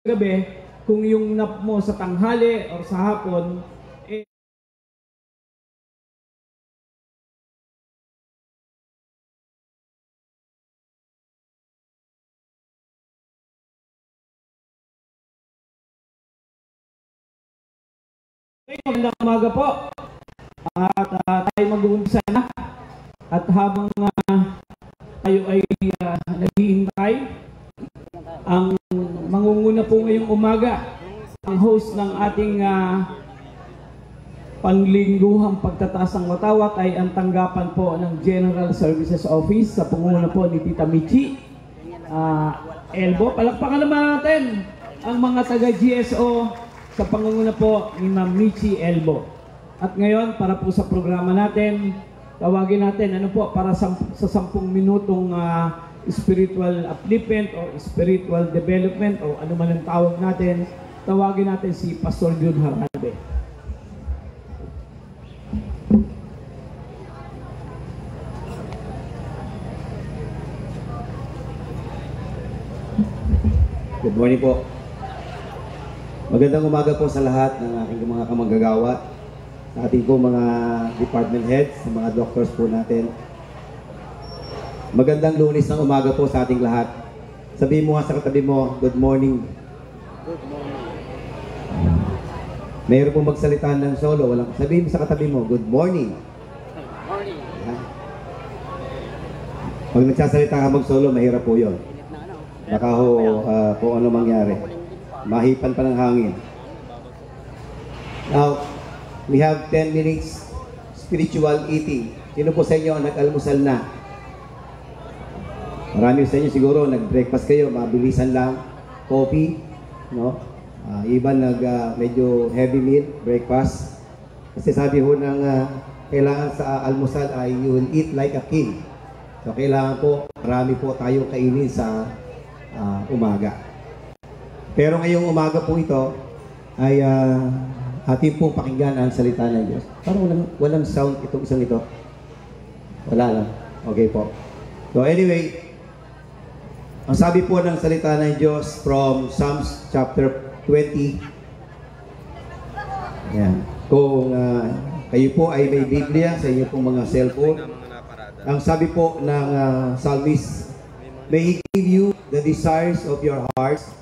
gabi, kung yung nap mo sa tanghali o sa hapon, magandang umaga po. At tayo mag-uumpisa na. At habang tayo ay naghihintay, ang mangunguna po ngayong umaga, ang host ng ating panglingguhang pagtataas ng watawat ay ang tanggapan po ng General Services Office sa pangunguna po ni Tita Michi Elbo. Palakpakan naman natin ang mga taga-GSO sa pangunguna po ni Ma'am Michi Elbo. At ngayon, para po sa programa natin, tawagin natin ano po para sa 10 minutong spiritual upliftment o spiritual development o ano man ang tawag natin, tawagin natin si Pastor Jun Harabe. Good morning po. Magandang umaga po sa lahat ng aking mga kamagagawat, sa ating po mga department heads, sa mga doctors po natin. Magandang Lunes ng umaga po sa ating lahat. Sabihin mo nga sa katabi mo, good morning. Good morning. Mayroon pong magsalita ng solo. Sabihin mo sa katabi mo, good morning. Good morning. Pag nagsasalita ka mag-solo, mahirap po yun. Baka kung ano mangyari. Mahipan pa ng hangin. Now, we have 10 minutes spiritual eating. Sino po sa inyo ang nag-almusal na? Marami sa inyo siguro nag-breakfast kayo, mabilisan lang, coffee, no? Iba medyo heavy meal, breakfast. Kasi sabi ho ng kailangan sa almusal ay you will eat like a king. So kailangan po, marami po tayong kainin sa umaga. Pero ngayong umaga po ito ay ating pong pakinggan ang salita ng Diyos. Parang walang sound itong isang ito. Wala lang. Okay po. So anyway, ang sabi po ng salita ng Diyos from Psalms chapter 20. Yan. Kung kayo po ay may Biblia sa inyo pong mga cellphone, ang sabi po ng psalmist, may He give you the desires of your hearts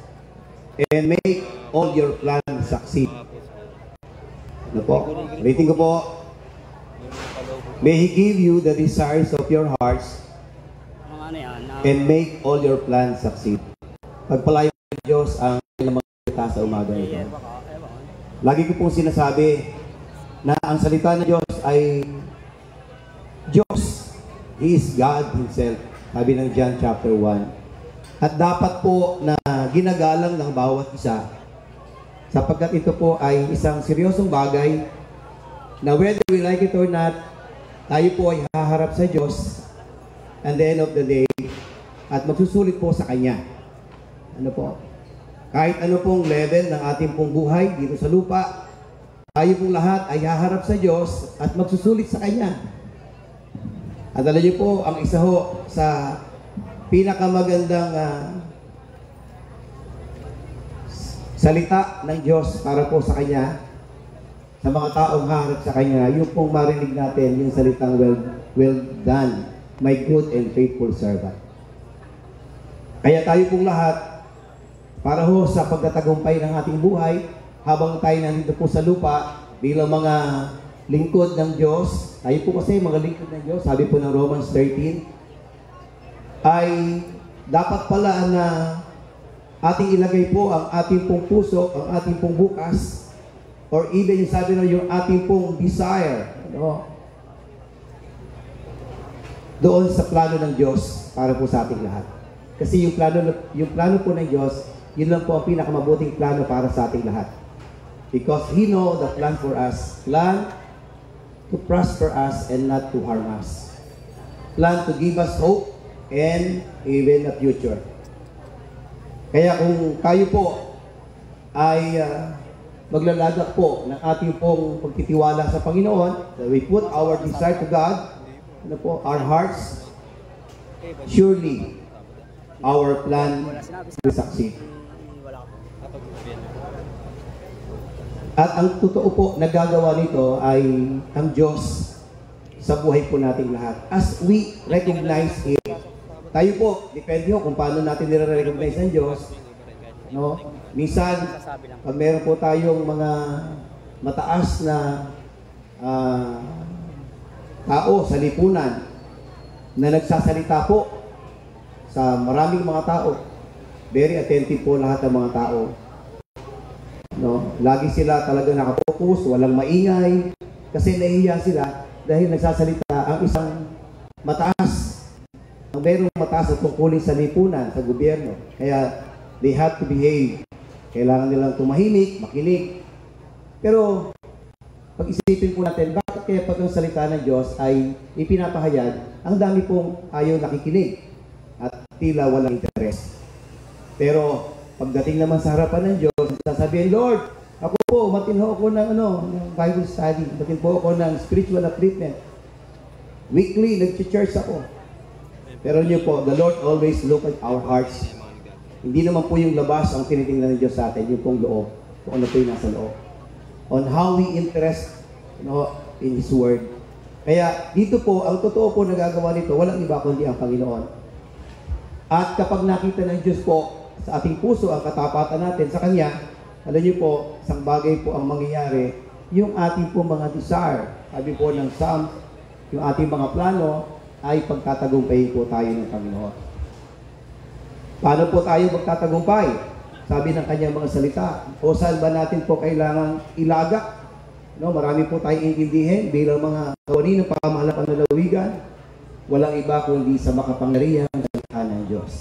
and make all your plans succeed. Ano po? Rating ko po. May He give you the desires of your hearts and make all your plans succeed. Pagpalayo ng Diyos ang mga salita sa umaga ito. Lagi ko pong sinasabi na ang salita ng Diyos ay Diyos. He is God Himself. Sabi ng John chapter 1. At dapat po na ginagalang ng bawat isa sapagkat ito po ay isang seryosong bagay na whether we like it or not, tayo po ay haharap sa Diyos at the end of the day at magsusulit po sa Kanya. Ano po? Kahit ano pong level ng ating pong buhay dito sa lupa, tayo pong lahat ay haharap sa Diyos at magsusulit sa Kanya. At alam niyo po, ang isa ho sa pinakamagandang salita ng Diyos para po sa Kanya, sa mga taong haharap sa Kanya, yung pong marinig natin, yung salitang well done, my good and faithful servant. Kaya tayo pong lahat, para ho sa pagtatagumpay ng ating buhay, habang tayo nandito po sa lupa, bilang mga lingkod ng Diyos, tayo po kasi mga lingkod ng Diyos, sabi po ng Romans 13, ay dapat pala na ating ilagay po ang ating pong puso, ang ating pong bukas, or even yung sabi na yung ating pong desire, ano, doon sa plano ng Diyos para po sa ating lahat. Kasi yung plano po ng Diyos, yun lang po ang pinakamabuting plano para sa ating lahat. Because He knows the plan for us. Plan to prosper us and not to harm us. Plan to give us hope and even a future. Kaya kung tayo po ay maglalagak po ng ating pong pagtitiwala sa Panginoon, we put our desire to God, ano po, our hearts, surely our plan will succeed. At ang totoo po nagagawa nito ay ang Diyos sa buhay po nating lahat. As we recognize Him, tayo po, depende ho kung paano natin nire-recognize ang Diyos. No? Minsan, pag meron po tayong mga mataas na tao sa lipunan na nagsasalita po sa maraming mga tao, very attentive po lahat ng mga tao. No? Lagi sila talaga nakapokus, walang maingay, kasi nahihiya sila dahil nagsasalita ang isang mataas. Ang merong mataas at tungkulin sa lipunan, sa gobyerno. Kaya they have to behave. Kailangan nilang tumahimik, makinig. Pero pag-isipin po natin, bakit kaya pag ang salita ng Diyos ay ipinapahayag, ang dami pong ayaw nakikinig at tila walang interes. Pero pagdating naman sa harapan ng Diyos, sasabihin, Lord, ako po, umatin ho ako ng, ng Bible study. Umatin po ako ng spiritual upliftment. Weekly, nag-church ako. Pero niyo po, the Lord always look at our hearts. Hindi naman po yung labas ang tinitingnan ng Diyos sa atin, yung pong loob, kung ano po yung nasa loob. On how we interest in His Word. Kaya dito po, ang totoo po nagagawa nito, walang iba kundi ang Panginoon. At kapag nakita ng Diyos po, sa ating puso ang katapatan natin sa Kanya, alam niyo po, isang bagay po ang mangyayari, yung ating po mga desire, sabi po ng Psalm, yung ating mga plano, ay pagtatagumpayin po tayo ng Panginoon. Paano po tayo magtatagumpay? Sabi ng Kanyang mga salita, o saan ba natin po kailangang ilagak? No, marami po tayong intindihin bilang mga kawani ng pamahalang panlalawigan, walang iba kundi sa makapangyarihang salita ng Diyos.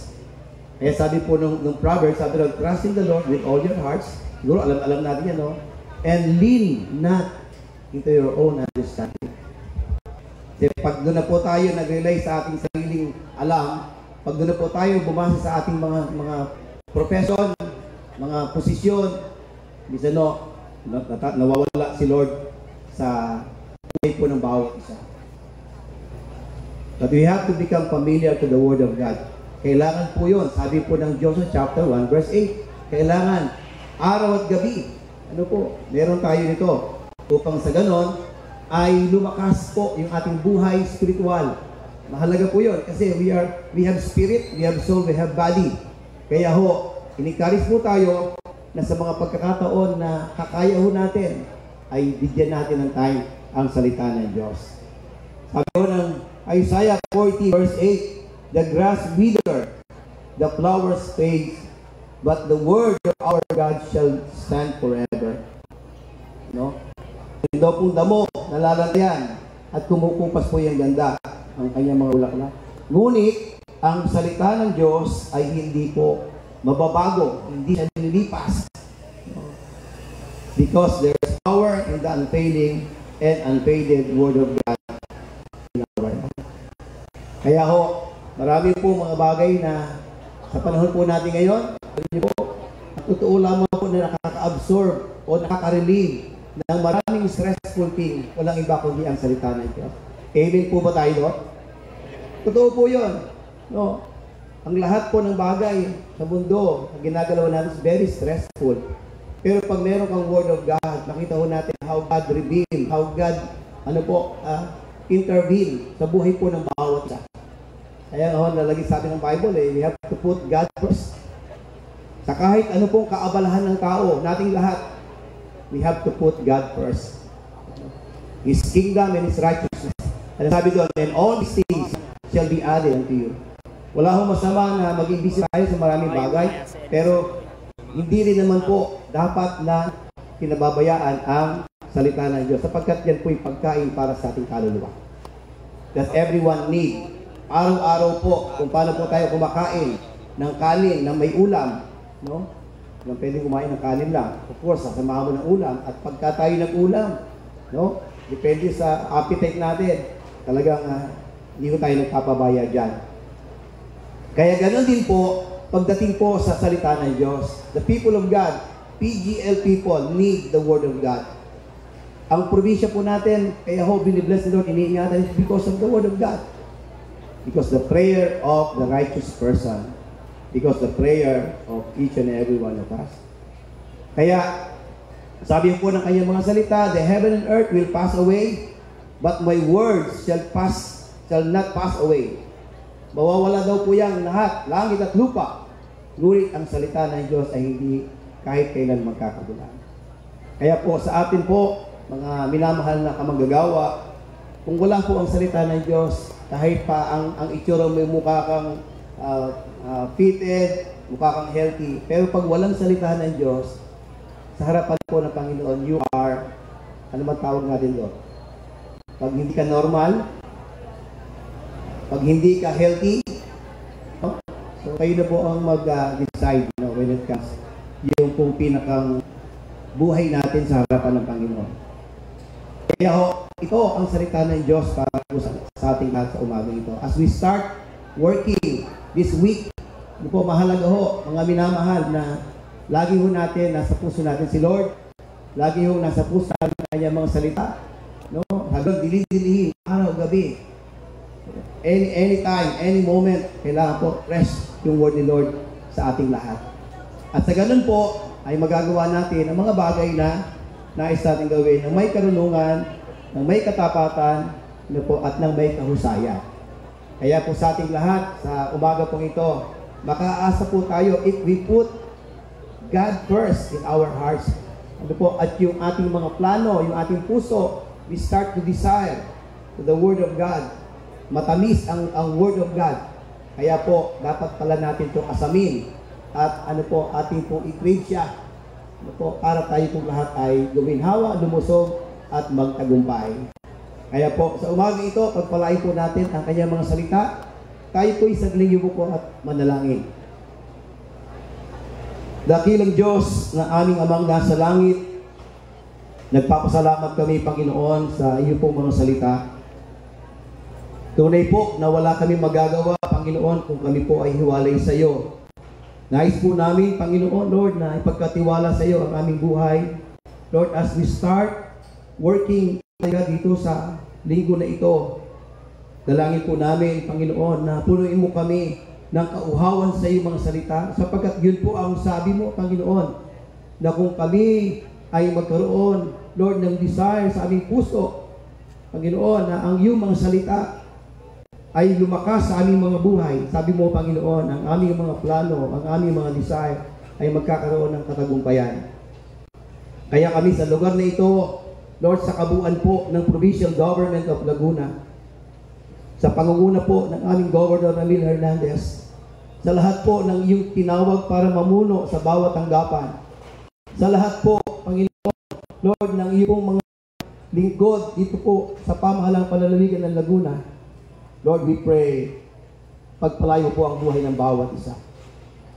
Kaya sabi po nung Proverbs, sabi nung, trust in the Lord with all your hearts. Siguro alam natin yan, no? And lean not into your own understanding. Kasi pag doon na po tayo nag-rely sa ating sariling alam, pag doon na po tayo bumasa sa ating mga profession, mga posisyon, minsan nawawala si Lord sa buhay po ng bawat isa. But we have to become familiar to the Word of God. Kailangan po yun. Sabi po ng Joshua chapter 1 verse 8. Kailangan araw at gabi. Ano po? Meron tayo nito. Upang sa ganon ay lumakas po yung ating buhay spiritual. Mahalaga po yun. Kasi we have spirit, we have soul, we have body. Kaya ho, inikaris po tayo na sa mga pagkakataon na kakaya ho natin ay bigyan natin ng time ang salita ng Diyos. Sabi ho ng Isaiah 40 verse 8, the grass wither, the flowers fade, but the word of our God shall stand forever. No? Hindi daw pong damo, nalalatayan, at kumukupas po yung ganda ang kanyang mga bulaklak. Ngunit, ang salita ng Diyos ay hindi po mababago, hindi siya nililipas. No? Because there is power in the unfailing and unfaded word of God in our life. Kaya ho, marami po mga bagay na sa panahon po natin ngayon, totoo lamang po na nakaka-absorb o nakaka-relieve ng maraming stressful thing, walang iba kundi ang salita ng Diyos. Amen po ba tayo doon? Totoo po yun. No? Ang lahat po ng bagay sa mundo, ang ginagalaw natin is very stressful. Pero pag meron kang Word of God, makita ho natin how God reveal, how God intervene sa buhay po ng bawat isa. Kaya nga nalagi sabi ng Bible, we have to put God first. Sa kahit ano pong kaabalahan ng tao, nating lahat, we have to put God first. His kingdom and His righteousness. Ano sabi doon, and all these things shall be added unto you. Wala hong masama na maging busy tayo sa maraming bagay, pero hindi rin naman po dapat na pinababayaan ang salita ng Diyos, sapagkat yan po'y pagkain para sa ating kaluluwa. That everyone need. Araw-araw po, kung paano po tayo kumakain ng kanin na may ulam, no? Kung pwede kumain ng kanin lang, of course, sasamahan mo ng ulam. At pagka tayo nag-ulam, no? Depende sa appetite natin, talagang hindi ko tayo nagpapabaya dyan. Kaya ganoon din po, pagdating po sa salita ng Diyos, the people of God, PGL people, need the Word of God. Ang probinsya po natin, kaya ho, binibless the Lord, iniingatan is because of the Word of God. Because the prayer of the righteous person, because the prayer of each and every one of us. Kaya, Sabi po ng kanyang mga salita, the heaven and earth will pass away, but my words shall not pass away. Mawawala daw po yang lahat, langit at lupa. Ngunit ang salita ng Diyos ay hindi kahit kailan magkakagulan. Kaya po sa atin po, mga minamahal na kamanggagawa, kung wala po ang salita ng Diyos, kahit pa ang itsura mo mukha kang fitted, mukha kang healthy, pero pag walang salita ng Diyos, sa harapan po ng Panginoon, you are, ano man tawag natin doon? Pag hindi ka normal, pag hindi ka healthy, so kayo na po ang mag-decide when it comes yung pong pinakang buhay natin sa harapan ng Panginoon. Kaya ito ang salita ng Diyos para po sa ating lahat sa umaga ito. As we start working this week, ito po mahalaga mga minamahal na lagi natin, nasa puso natin si Lord, lagi nasa puso natin ang kanyang mga salita, no? Hanggang dilid-dilihin, araw, gabi, anytime, any moment, kailangan po rest yung word ni Lord sa ating lahat. At sa ganun po, ay magagawa natin ang mga bagay na nais natin gawin ng may karunungan, ng may katapatan, at ng may kahusayan. Kaya po sa ating lahat, sa umaga pong ito, makaasa po tayo if we put God first in our hearts. At yung ating mga plano, yung ating puso, we start to desire the Word of God. Matamis ang Word of God. Kaya po, dapat pala natin itong asamin. At ating pong i-trade siya. Para tayo itong lahat ay guminhawa, lumusog, at magtagumpay. Kaya po, sa umaga ito, pagpalain po natin ang kanyang mga salita. Tayo po'y sagling yuko at manalangin. Dakilang Diyos na aming amang nasa langit, nagpapasalamat kami, Panginoon, sa iyo pong mga salita. Tunay po na wala kami magagawa, Panginoon, kung kami po ay hiwalay sa iyo. Nais po namin, Panginoon, Lord, na ipagkatiwala sa iyo ang aming buhay. Lord, as we start working dito sa linggo na ito, dalangin po namin, Panginoon, na punuin mo kami ng kauhawan sa iyong mga salita, sapagkat yun po ang sabi mo, Panginoon, na kung kami ay magkaroon, Lord, ng desire sa aming puso, Panginoon, na ang iyong mga salita ay lumakas sa aming mga buhay. Sabi mo, Panginoon, ang aming mga plano, ang aming mga desire ay magkakaroon ng katagumpayan. Kaya kami sa lugar na ito, Lord, sa kabuuan po ng Provincial Government of Laguna, sa pangunguna po ng aming Governor Ramil Hernandez, sa lahat po ng iyong tinawag para mamuno sa bawat tanggapan, sa lahat po, Panginoon, Lord, ng iyong mga lingkod dito po sa pamahalang panlalawigan ng Laguna, Lord, we pray, pagpalayo po ang buhay ng bawat isa.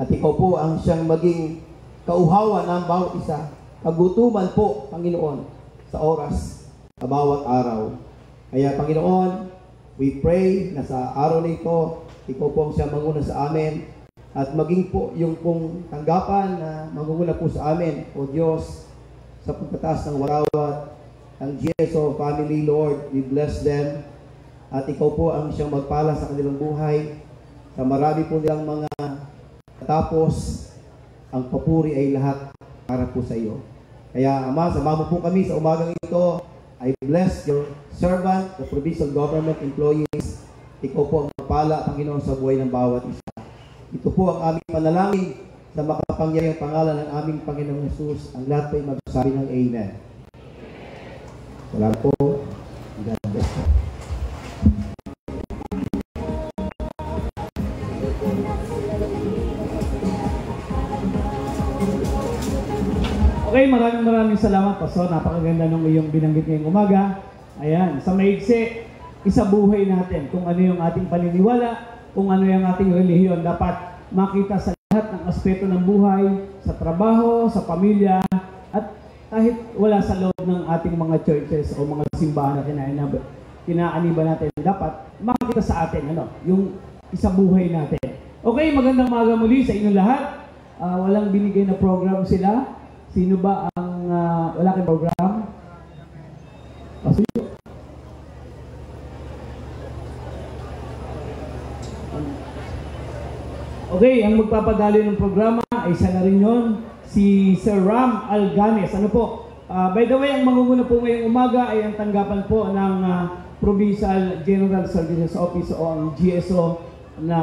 At ikaw po ang siyang maging kauhawan ng bawat isa, kagutuman po, Panginoon, sa oras, sa bawat araw. Kaya, Panginoon, we pray na sa araw na ito, ikaw po ang siya manguna sa amin at maging po yung pong tanggapan na mangunguna po sa amin, O Diyos, sa pagkataas ng warawat, ang GSO family, Lord, we bless them at ikaw po ang siyang magpala sa kanilang buhay. Sa marami po nilang mga tapos, ang papuri ay lahat para po sa iyo. Kaya, Ama, sama mo po kami sa umagang ito. I bless your servant, the provincial government employees. Ikaw po ang magpala, Panginoon, sa buhay ng bawat isa. Ito po ang aming panalangin sa makapangyarihang pangalan ng aming Panginoong Jesus. Ang lahat po ay magsasabi ng Amen. Salamat po. God bless po. Okay, maraming salamat, Pastor. Napakaganda ng iyong binanggit ngayong umaga. Ayan, sa maigsi, isabuhay natin kung ano yung ating paniniwala, kung ano yung ating relihiyon. Dapat makita sa lahat ng aspeto ng buhay, sa trabaho, sa pamilya, at kahit wala sa loob ng ating mga churches o mga simbahan na kinaaniba natin, dapat makita sa atin yung isabuhay natin. Okay, magandang umaga muli sa inyong lahat. Walang binigay na program sila. Sino ba ang wala kang program? Pasuyo. Okay, ang magpapadali ng programa ay isa na rin yun, si Sir Ram Alganes. Ano po? By the way, ang mangunguna po ngayong umaga ay ang tanggapan po ng Provincial General Services Office o ang GSO na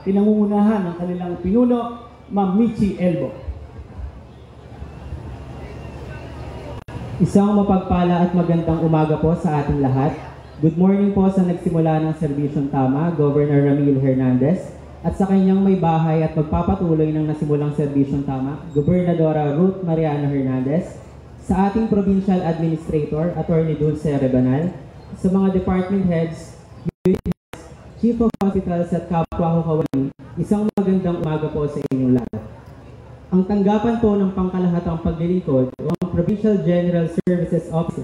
pinangungunahan ng kanilang pinuno, Ma'am Michi Elbo. Isang mapagpala at magandang umaga po sa ating lahat. Good morning po sa nagsimula ng serbisyong tama, Governor Ramil Hernandez, at sa kanyang may bahay at magpapatuloy ng nasimulang serbisyong tama, Gobernadora Ruth Mariano Hernandez, sa ating Provincial Administrator, Attorney Dulce Rebanal, sa mga department heads, unit heads, chief of hospitals at kapwa kawani, isang magandang umaga po sa inyong lahat. Ang tanggapan po ng pangkalahatang paglilingkod o ang Provincial General Services Office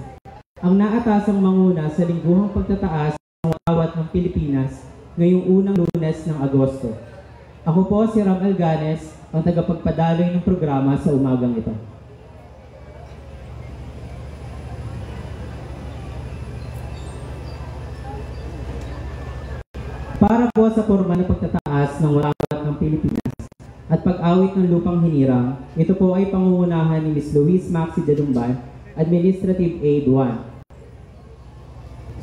ang naatasang manguna sa lingguhang pagtataas ng watawat ng Pilipinas ngayong unang Lunes ng Agosto. Ako po si Ram Alganes, ang tagapagpadaloy ng programa sa umagang ito. Para po sa forma ng pagtataas ng watawat ng Pilipinas at pag-awit ng lupang hinirang, ito po ay pangungunahan ni Ms. Luis Maxi Dalumban, Administrative Aid 1.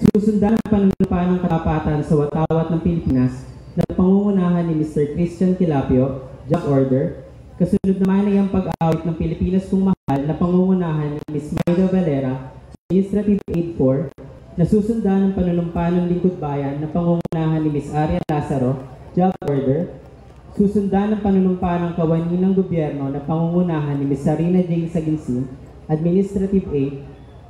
Susundan ang panunumpa ng katapatan sa watawat ng Pilipinas na pangungunahan ni Mr. Christian Quilapio, Jack Order. Kasunod naman ay ang pag-awit ng Pilipinas Kung Mahal na pangungunahan ni Ms. Maida Valera, Administrative Aid 4, na susundan ang panunumpa ng Lingkod Bayan na pangungunahan ni Ms. Aria Lazaro, Jack Order. Susundan ang panunumpa ng Kawani ng Gobyerno na pangungunahan ni Ms. Sarina Jane Saginsin, Administrative Aid.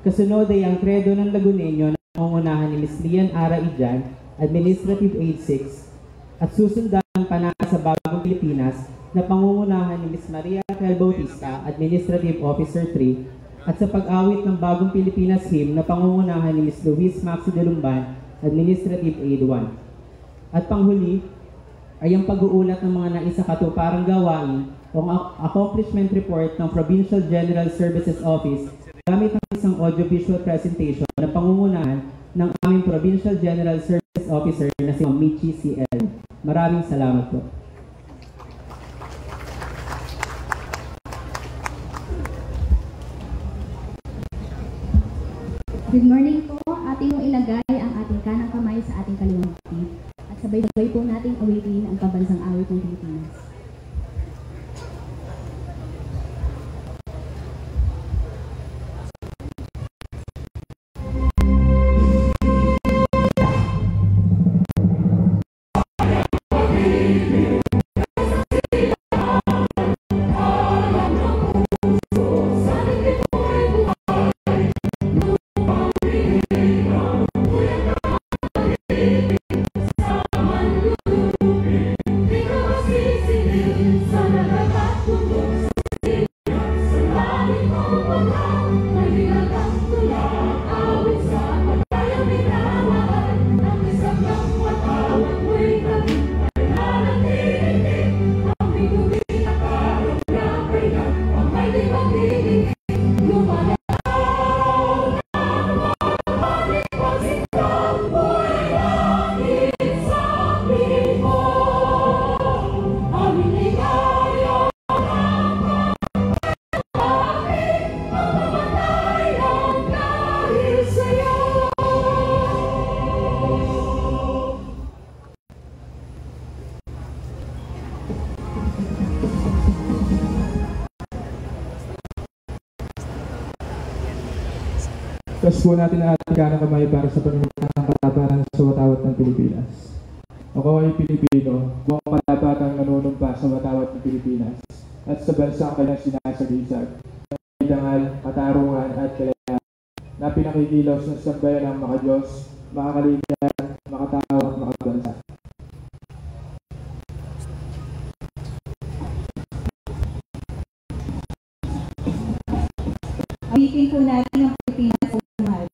Kasunod ay ang Credo ng Laguneño na pangungunahan ni Ms. Lian Ara Idjan, Administrative Aid 6, at susundan ang Panasa sa Bagong Pilipinas na pangungunahan ni Ms. Maria Raquel Bautista, Administrative Officer 3, at sa pag-awit ng Bagong Pilipinas Hymn na pangungunahan ni Ms. Luis Maxi Dalumban, Administrative Aid 1. At panghuli ay ang pag-uulat ng mga naisakatuparang gawain o accomplishment report ng Provincial General Services Office gamit ang isang audiovisual presentation na pangungunahan ng aming Provincial General Service Officer na si Ma'am Michi C.L. Maraming salamat po. Good morning po. Ating ilagay ang ating kanang kamay sa ating kaliwang pipi at sabay-sabay po nating awitin ang pambansang awit ng Pilipinas. Tapos po natin ang ating kanang kamay para sa panunumpa ng katapatan sa watawat ng Pilipinas. Ako ay Pilipino, buong katapatang nanunumpa sa watawat ng Pilipinas at sa bansang kanyang sinasagisag ng may dangal, katarungan at kalayahan na pinakikilos ng sambayan ng makadiyos, makakaligyan, makatao at makabansa. Awitin po natin ang Pilipinas Kung Mahal.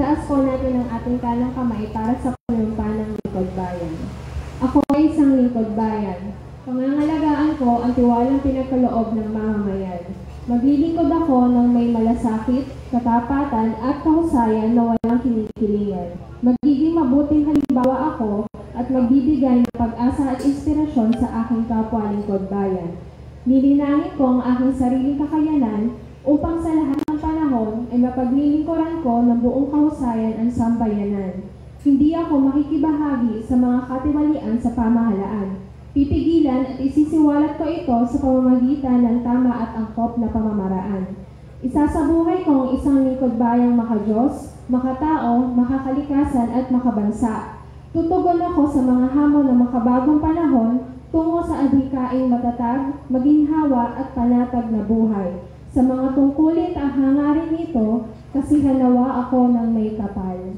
Itaas po natin ang ating kanang kamay para sa panumpa ng lingkod bayan. Ako ay isang lingkod bayan. Pangangalagaan ko ang tiwalang pinagkaloob ng mamamayan. Maglilingkod ako ng may malasakit, katapatan at kahusayan na walang kinikilingan. Magiging mabuting halimbawa ako at magbibigay ng pag-asa at inspirasyon sa aking kapwa lingkod bayan. Nilinangin ko ang aking sariling kakayanan upang sa lahat ng panahon ay mapaglilingkuran ko ng buong kahusayan ang sambayanan. Hindi ako makikibahagi sa mga katiwalian sa pamahalaan. Pipigilan at isisiwalat ko ito sa pamamagitan ng tama at angkop na pamamaraan. Isasabuhay ko ang isang lingkod bayang makadiyos, makatao, makakalikasan at makabansa. Tutugon ako sa mga hamon ng makabagong panahon tungo sa adhikaing matatag, maginhawa at panatag na buhay. Sa mga tungkulin at hangarin nito, kasihan nawa ako ng may kapal.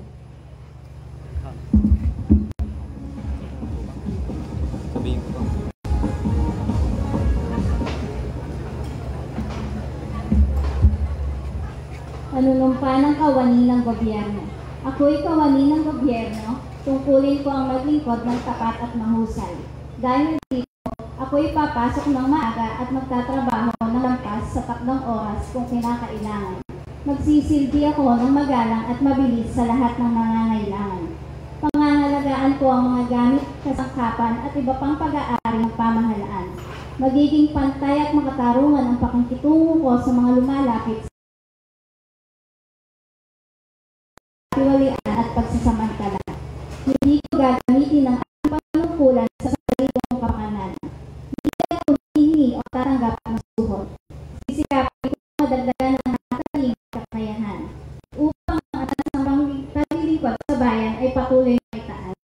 Panunumpa ng kawani ng gobyerno. Ako'y kawani ng gobyerno, tungkulin ko ang maglingkod ng tapat at mahusay. Dahil dito, ako'y papasok ng maaga at magtatrabaho ng lampas sa takdang oras kung kinakailangan. Magsisilbi ako ng magalang at mabilis sa lahat ng nangangailangan. Pangangalagaan ko ang mga gamit, kasangkapan at iba pang pag-aari ng pamahalaan. Magiging pantay at makatarungan ang pakikitungo ko sa mga lumalapit sa tiwalian at pagsasamantala. Hindi ko gagamitin ang aking panungkulan sa sarili kong kapakanan. Hindi ako hihingi o tatanggap ng suhot. Sisikapin ko madagdagan ng nataling kakayahan upang ang atas ng paglilingkod sa bayan ay patuloy na itaas.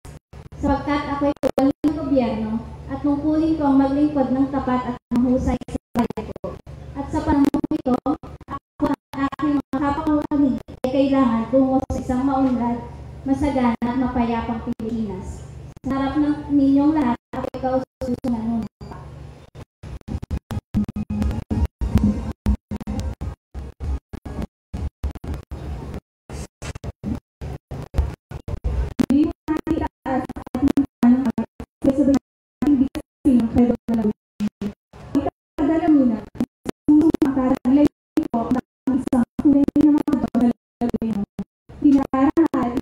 Sapagkat ako'y kawani ng gobyerno at tungkulin ko ang maglingkod ng tapat at mahusay sa bayan ko. At sa panahon ito, ako at aking mga kapakawani ay kailangan tungo sa isang maunlad, masagana at mapayapang Pilipinas. Sa harap ng ninyong lahat, ako ikaw susunod nanunumpa. Hindi mo natin itaas ang ating kanang kamay kaya sabihin natin bigkasin ang kredo na lagunin. Ikakadala muna, susunod ang karaglay ko na ang isang tunay na mga daw na lagunin mo. Tinarahan at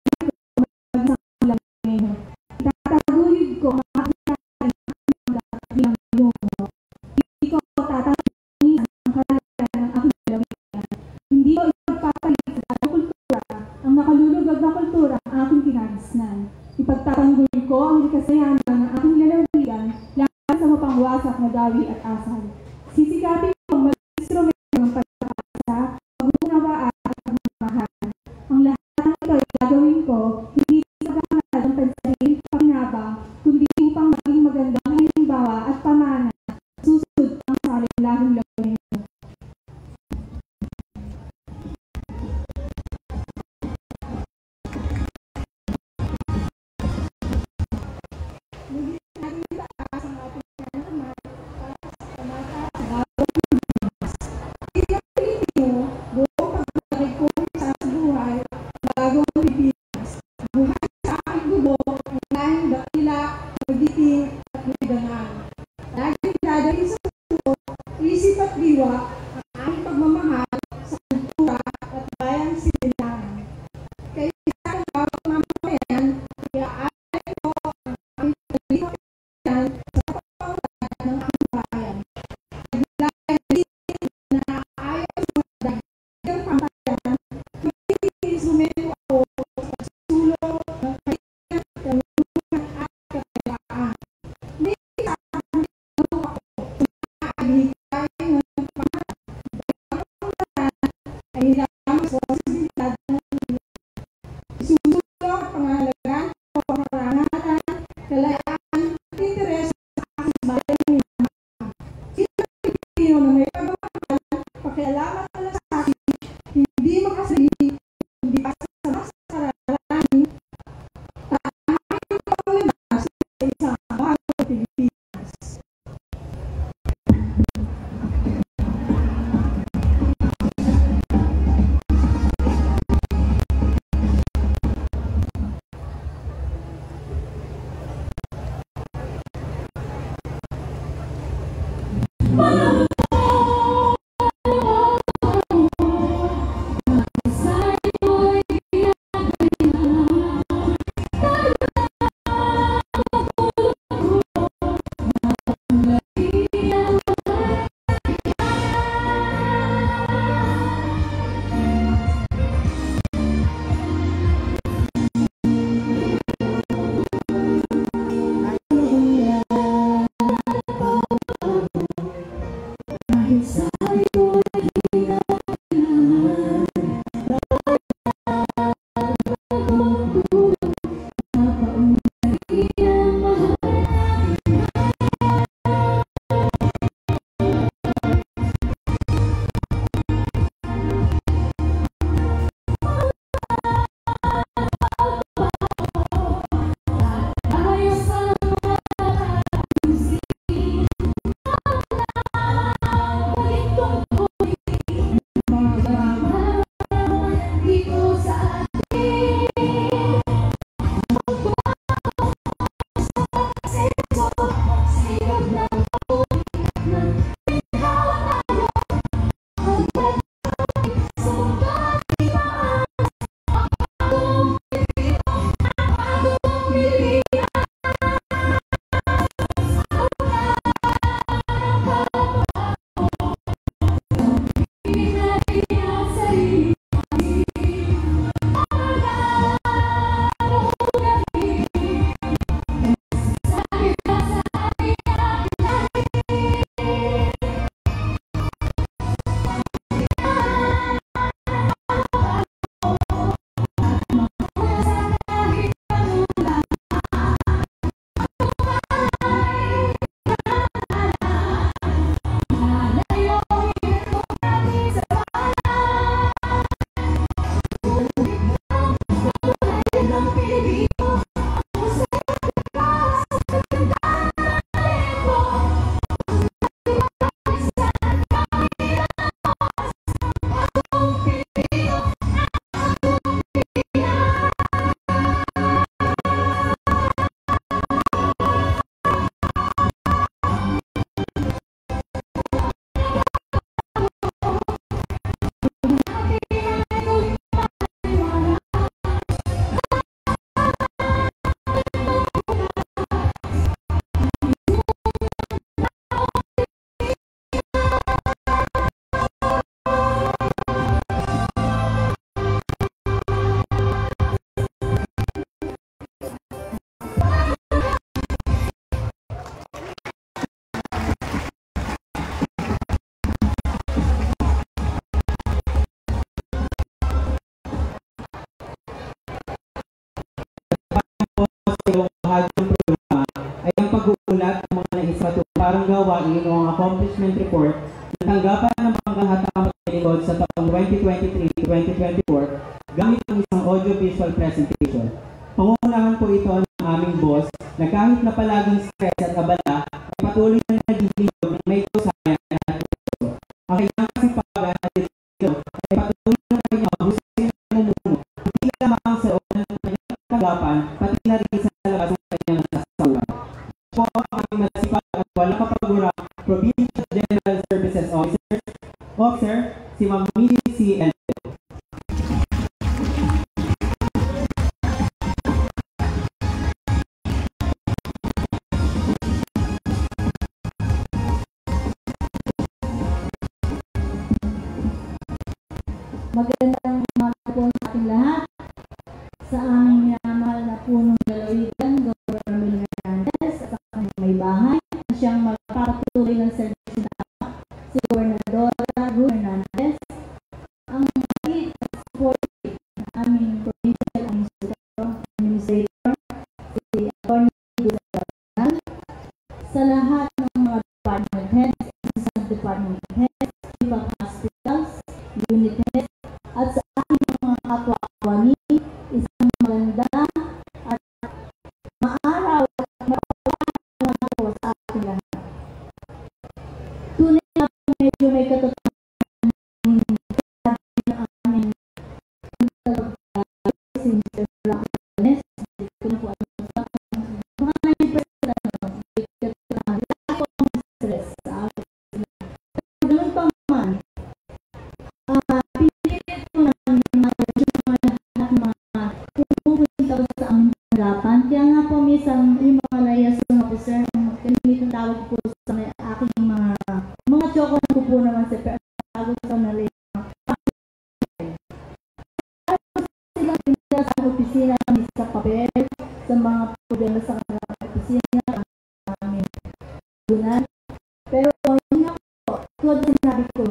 ilang lagunin mo. Itataguyod ko ang aking bilang mo. Hindi ko tatangin ang kalagayan ng aking lalawigan. Hindi ko ipagpapalit sa aking kultura ang nakalulugag na kultura ang aking kinagisnan. Ipagtatanggol ko ang likasayahan ng aking lalawigan laban sa mapangwasak na dawi at asal. Sisikapin ko mag-instrumento ng pagkakasa, pag-unawaan at pagmamahal. Ang lahat ng ito ay gagawin ko hindi sa pagkakanal ng pansariling pakinabang, kundi upang maging magandang halimbawa at pamana susunod ang saling-lahing lawin. Muli natin itaas ang ating kanang kamay para sa Bahagi ng programa ay ang pag-uulat ng mga naisatupang gawain o ang accomplishment report na tanggapan ng pangkahatang lingkod sa taong 2023-2024 gamit ang isang audio-visual presentation. Pangunahan po ito ng aming boss na kahit na palaging stress at abala ay patuloy na nagigilid ng may kasayan at puso. Ang kanyang kasipagan at dito ay patuloy na kanyang husay na mumuno hindi lamang sa loob ng kanyang tanggapan pati na rin sa labas ng kanyang nasasawan. Po ang aming masipag at walang kapagurang Provincial General Services Officer, si Ma'am Mili C. Elvio. Magandang umaga po sa ating lahat. Sa aming minamahal na punong lalawigan, Dr. Ramil Hernandez at sa kanyang may bahay, na siyang magpapatuloy ng servisyo na si Gobernadora Ruth Hernandez, ang lead at support ng aming provincial administrator, si Atty. Guzman, sa lahat ng mga department heads, assistant department heads, chief of hospitals, unit heads, at sa aking mga kapwa-kawani, isang maganda at maaraw at mapapalaman po sa ating lahat. Tunay na medyo may katotohanan ng aming Sister Blackness. Kung po ano sa mga 9% stress sa akin. Ganun pa man, pinilit ko namin mga pumupunta sa aming harapan. Kaya nga po minsan yung mga liaison officer, kami tawag po sa aking mga chocolate ko po naman sa tawag sa nalay. Sila pinila sa opisina sa papel, sa mga problema sa opisina namin. Pero yun nga po, tulad sinabi ko,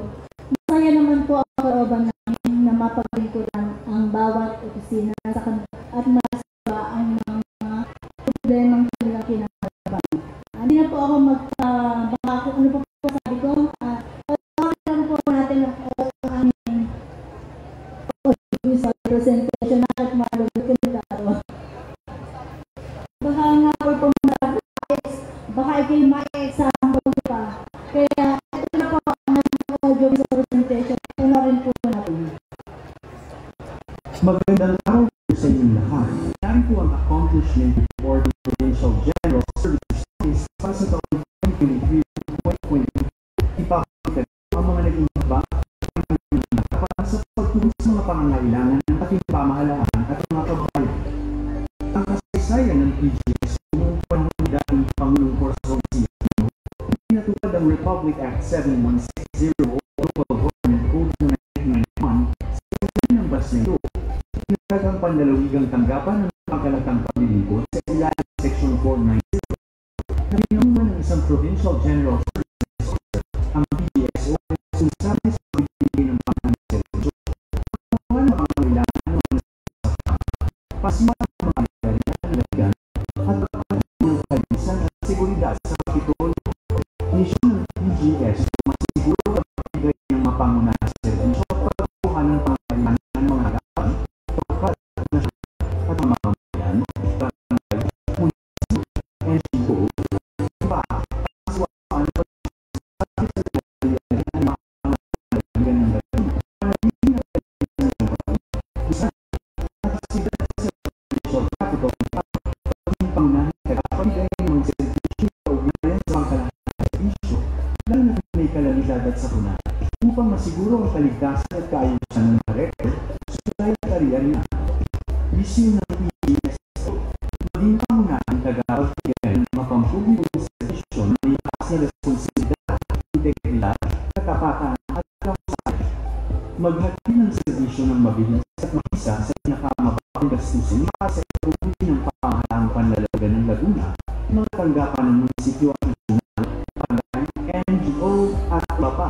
masaya naman po ang kalooban namin na mapaglingkuran ang bawat opisina at masawa ang mga problemang kanilang kinakaban. Hindi na po ako baka kung ano po sabi ko, pagkakas po natin ang aming sa presentation na at marunong baka nga po baka ikay ma-example pa. Kaya ito na po ang audio sa presentation. Ito na rin po natin. Magandang araw po sa inyong lahat. Narito po ang accomplishment report ng Provincial General Services Office para sa taong 2023-2020. Ipapakita ang mga naging habang para sa pagtugon sa mga pangangailangan ng ating pamahalaan at mga kabayan. Ang kasaysayan ng PGS noong panahon ng dating Pangulong Corazon Aquino, pinatupad ang Republic Act 7160 o Local Government Code ng 1991 sa ilalim ng batas na ito. Pinatag ang pandalawigang tanggapan ng pagkalatang paglilingkod sa ilalim ng Section 490 na binubuan ng isang Provincial General Services Officer, ang PGS o susabi sa pagbibigay ng pangangailangan sa servisyo. Ang mga pangangailangan ng mga nasasaktan, pasimulan ng mga alkalidad ng lagyan at pagpapalagay ng kalisan at seguridad sa kapitol. Misyon ng PGS na masiguro at pagbibigay ng mga pangunahing masiguro ang kaligtasan at kaayusan ng mga record sa sekretariyan na. Misyon ng PGSO, maging pangunahing tagapagbigay ng mga pampublikong serbisyo na may taas na responsibilidad, integridad, katapatan at kausahan. Maghatid ng serbisyo ng mabilis at makisa sa pinakamababang gastusin para sa ikubuti ng pamahalaang panlalaga ng Laguna, mga tanggapan ng munisipyo at nasyonal, pagay, NGO at iba pa.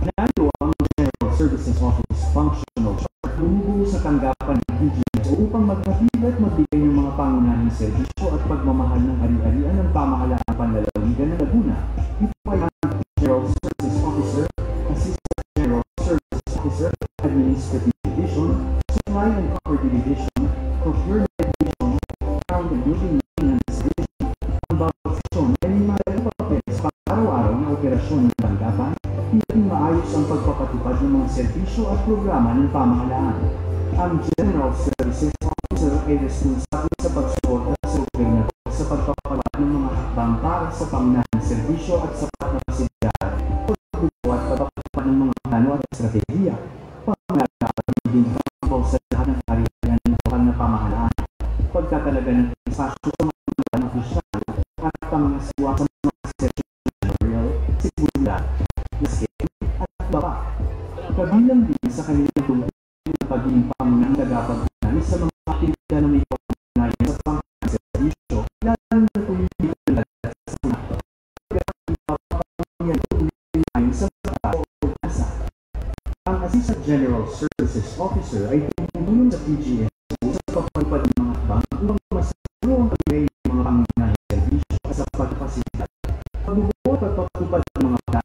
Narito ang General Services Office Functional Chart bumubuo sa tanggapan ng PGSO upang maghatid at magbigay ng mga pangunahing serbisyo at pagmamahal ng ari-arian ng pamahalaang panlalawigan ng Laguna. Ito ay ang General Services Officer, Assistant General Services Officer, Administrative Division, Supply and Property Division, Procurement Division, Ground and Building Maintenance Division. Ang bawat seksyon ay may mga papel sa pang-araw-araw na operasyon ng tanggapan, hindi maayos ang pagpapatupad ng mga serbisyo at programa ng pamahalaan. Ang General Services Officer ay responsable sa pagsuporta sa gobyerno sa pagpapatupad ng mga hakbang para sa pangunahing serbisyo at sapat na pasilidad, pagbubuo at pagpapatupad ng mga plano at estratehiya, pangangalagaan din pangbaw sa lahat ng karyan ng lokal na pamahalaan, pagtatalaga ng espasyo sa mga plano opisyal at pangangasiwa sa mga serbisyo ng memorial, seguridad, escape at iba pa. Kabilang din sa kanilang tungkol ng pagiging pangunahing tagapagmana sa mga aktibidad na may pagkunayan sa pangangalagaan serbisyo, lalo na tuloy ng lahat sa mga pagkakailangan sa mga tao o kasa. Ang Assistant General Services Officer ay tumutulong sa PGSO sa pagpapalipad ng mga hakbang upang masiguro ang pagbigay ng mga pangunahing serbisyo at sa pagpapasilidad, pagbubuo at pagpapatupad ng mga plano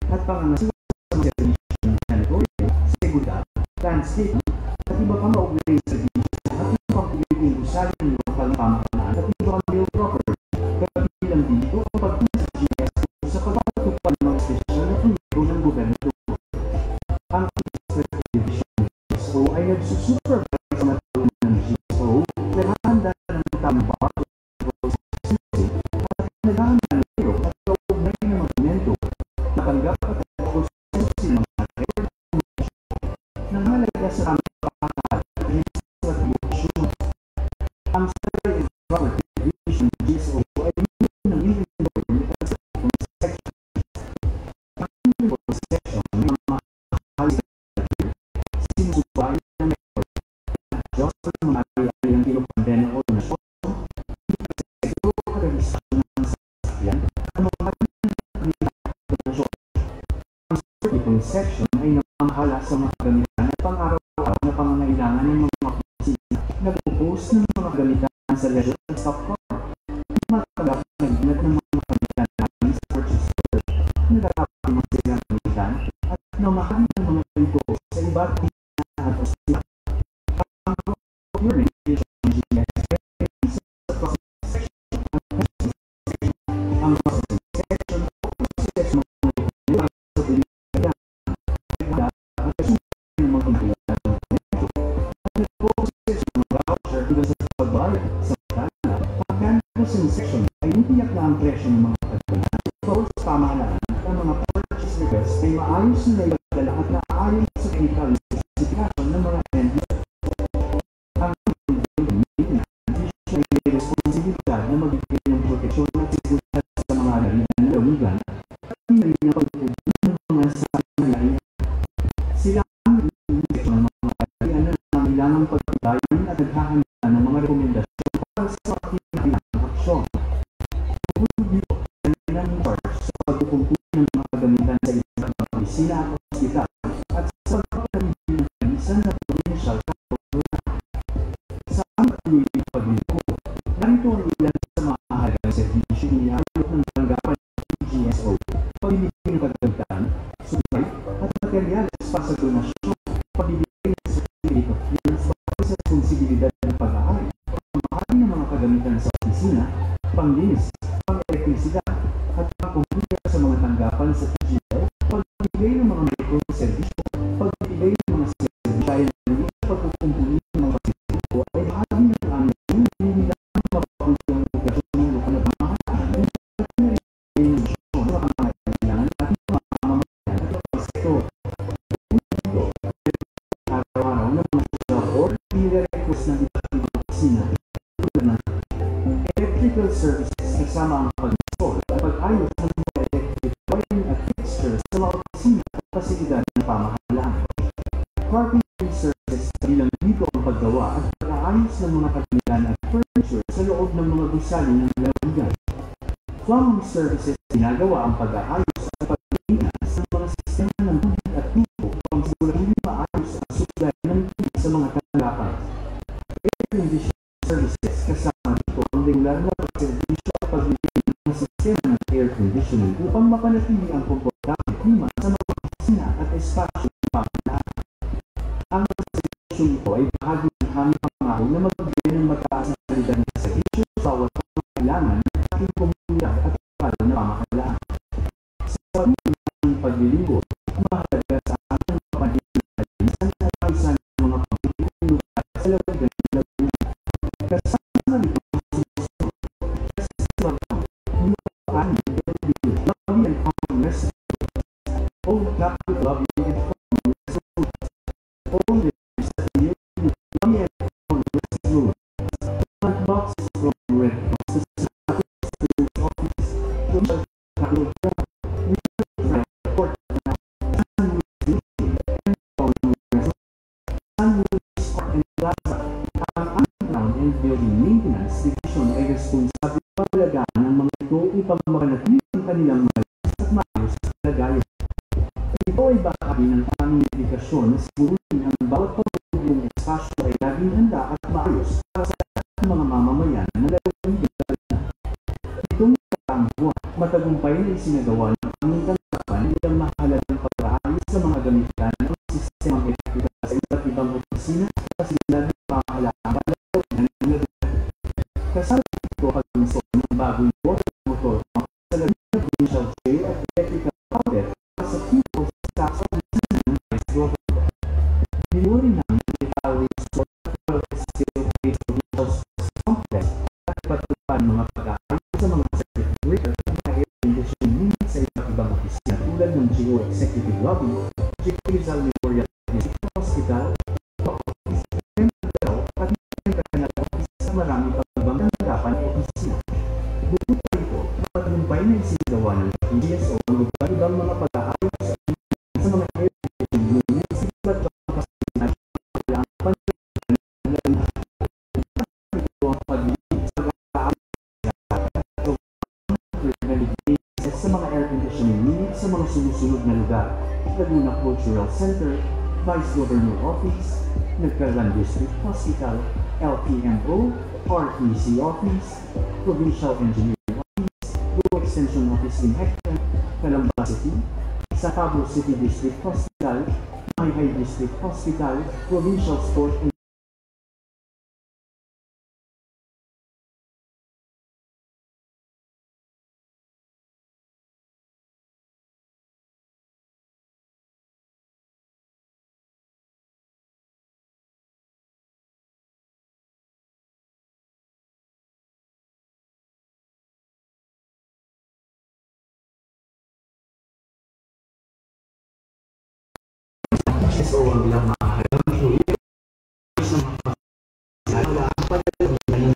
at pangangasiwa sa mga serbisyo ng janitorial, seguridad, landscaping, at iba pang kaugnay ng serbisyo at iba pang pagiging gusali ng lokal na pamahalaan at iba pang real property. Kabilang dito ang pagtulong sa GSO sa pagpapatupad ng mga espesyal na proyekto ng gobyerno. Ang Administrative Division ng GSO ay nagsusupervise sa matulong ng GSO na handa ng tamang barco at nagahanda ng ito at kaugnay ng mga elemento na tanggap at proseso ng mga record na mahalaga sa tamang pagkakalat at administrative issues. Ang Supply and Property Division ng GSO ay yun ng inventory at section. Ang inventory section ay mga sinusubayan ng record at Diyos ng mga ari-ari ang pinupandena o donasyon, seguro at registasyon ng sasakyan ang mga donasyon. Ang certificate section ay namamahala sa mga gamitan at pang-araw-araw na pangangailangan ng mga opisina na nagpo-post ng mga gamitan sa ledger at stock car. Matagap na ginat ng mga gamitan namin sa purchase order na dapat mga silang gamitan at namahal ng mga ito sa iba't ibang at opisina. Ang procurement division ng GSO ay sa processing section at testing section. Ang processing section o process ng mga ito sa pilihan at kasunod ng mga kompleto ng ito. Ang process ng voucher hanggang sa pagbayad sa pagkana. Ang processing section ay nitiyak na ang presyo ng mga pagkana. Bawal sa pamahalaan at ang mga purchase request ay maayos na ipadala at naayon sa technical specification ng mga end-user. Ang division ay may responsibilidad na magbigay ng proteksyon at seguridad sa mga arian ng lalawigan at hindi na pagpupunin ng mga sanayarian. Sila ang section ng mga arian na nangailangang pagbabayan at naghahanda ng mga rekomendasyon para sa aktibidad ng aksyon. Bukod dito, kanilang charge sa pagkukumpuni ng mga kagamitan sa isang opisina at hospital at sa pagpapalibig ng kanisan na provincial kapolunan. Sa aming paglilingkod, narito ang ilan sa mga mahalagang serbisyo iniaalok ng tanggapan ng GSO, pagbibigay ng kagamitan, supply at materyales para sa donasyon, pagbibigay ng certificate of clearance para sa responsibilidad ng pag-aari, pamahagi ng mga kagamitan sa opisina, panglinis, pang-elektrisidad, at pang-kumpulya sa mga tanggapan sa PGL, pagbibigay ng mga medical serbisyo, pagbibigay ng mga serbisyo gaya ng pagkukumpuli ng mga pasilyo ay bahagi ng aming hindi lang mapapuli ang operasyon ng lokal na pamahalaan at nilagay ng misyon sa mga kailangan at mga mamamayan at opisina ng electrical services kasama ang pag-install at pag-ayos ng mga electric wiring at fixtures sa mga opisina at pasilidad ng pamahalaan. Carpentry services bilang dito ang paggawa at pag-aayos ng mga kagamitan at furniture sa loob ng mga gusali ng lalawigan. Plumbing services ginagawa ang pag-aayos at pag-maintenance ng mga sistema ng tubig at tubo upang siguraduhin maayos ang supply ng tubig sa mga tanggapan. Air conditioning services kasama dito ang regular na pagserbisyo at paglilinis ng mga sistema ng air conditioning upang mapanatili ang komportable klima sa mga opisina at espasyo ng pamahalaan. Ang mga serbisyong ito ay bahagi ng aming pangako na magbigay ng mataas na kalidad ng serbisyo sa bawat pangangailangan ng ating komunidad at para na pamahalaan. Sa pamilya ng paglilingkod, mahalaga sa ating pamilya at ayusan ng mga pamilya lugar sa lalawigan ng Laguna. Kasama nito ang sumusunod. Festival Ground, Lupaan, Lobby and Common Restaurants, Old Capital Lobby and Common Restaurants, Old Rivers at New Lobby and Common Restaurants, Front Boxes from Red Boxes sa Capital Office, Social Capital Ground, Port San Luis and Common Restaurants, San Luis Park and Plaza. Ang Underground and Building Maintenance Division ay responsable sa palagaan ng mga ito upang mapanatili ang kanilang maayos at maayos sa kalagayan. Ito ay bahagi ng aming dedikasyon na siguruhin ang bawat pamumulyong espasyo ay laging handa at maayos para sa lahat ng mga mamamayan na lalawigan. Itong nakaraang buwan, matagumpay na isinagawa ng aming tanggapan bilang mahalagang pag-aayos sa mga gamitan ng sistemang elektrikal sa iba't ibang opisina at pasilidad ng pamahalaan para sa lalawigan. Kasama ito ang pag-install ng bagong water motor pump sa Laguna Provincial Jail at electrical outlet para sa people's staff sa ng Vice Governor. Binuri namin ang detailing sort of steel case provincial sports complex at patutupan mga pag-aayos sa mga circuit breaker at mga air conditioning units sa iba't ibang opisina tulad ng GO Executive Lobby, GO Rizal Memorial District Hospital, Office, Temple at mga office sa marami pang ibang tanggapan o opisina. Bukod pa ito, matagumpay na isinagawa ng PGSO ang ibang mga pag-aayos sa mga air conditioning units sa iba't ibang pasilidad ng pamahalaan. Ito ang paglilit sa pag-aayos sa mga air conditioning units sa mga sumusunod na lugar: Laguna Cultural Center, Vice Governor Office, Nagkalan District Hospital, LPMO, RTC Office, Provincial Engineering Office, Go Extension Office in Hector, Calamba City, sa Cabro City District Hospital, Mayhay District Hospital, Provincial Sport and PGSO ang bilang mahalagang proyekto sa mga pagkakataon.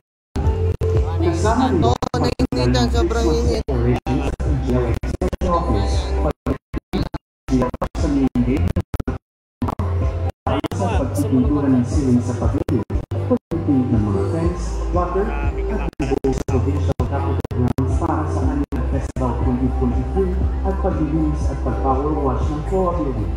Kasama nito ang pagkakataon sa operations at PGO Extension Office, pagkakataon sa main sa pagpipintura ng ceiling sa pavilion, pagpipinit ng mga fence, water, at tubo sa provincial capital grounds para sa kanilang Festival 2023 at paglilinis at pag-power wash ng FOA building.